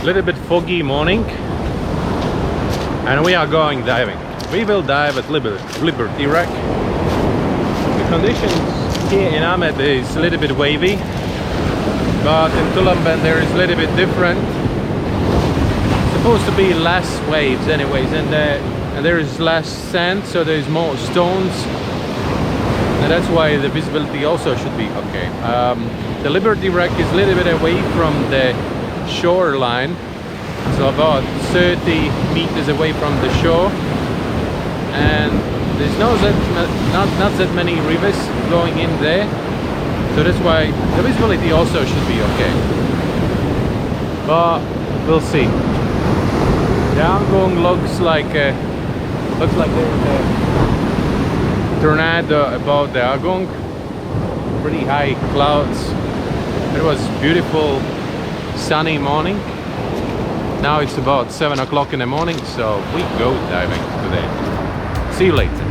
little bit foggy morning, and we are going diving. We will dive at Liberty Wreck. The conditions here in Amed is a little bit wavy, but in Tulamben there is a little bit different. It's supposed to be less waves anyways, and there is less sand, so there's more stones, and that's why the visibility also should be okay. The Liberty Wreck is a little bit away from the shoreline, so about 30 meters away from the shore, and there's not that many rivers going in there, so that's why the visibility also should be okay, but we'll see. The Angong looks like there's a tornado above the Agong, pretty high clouds. It was beautiful sunny morning. Now it's about 7 o'clock in the morning, so we go diving today. See you later.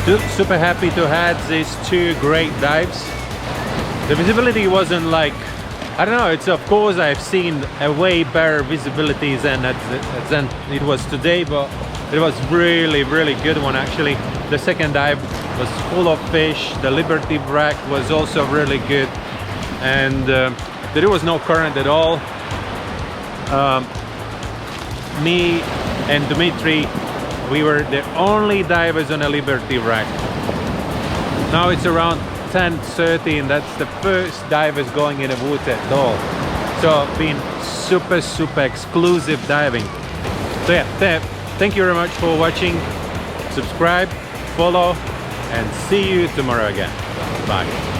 Super happy to have these two great dives. The visibility wasn't like, I don't know, it's of course I've seen a way better visibility than it was today, but it was really good one actually. The second dive was full of fish, the Liberty wreck was also really good, and there was no current at all. Me and Dmitry, we were the only divers on a Liberty wreck. Now it's around 10:30 and that's the first divers going in the water at all. So been super exclusive diving. So yeah, thank you very much for watching. Subscribe, follow, and see you tomorrow again. Bye.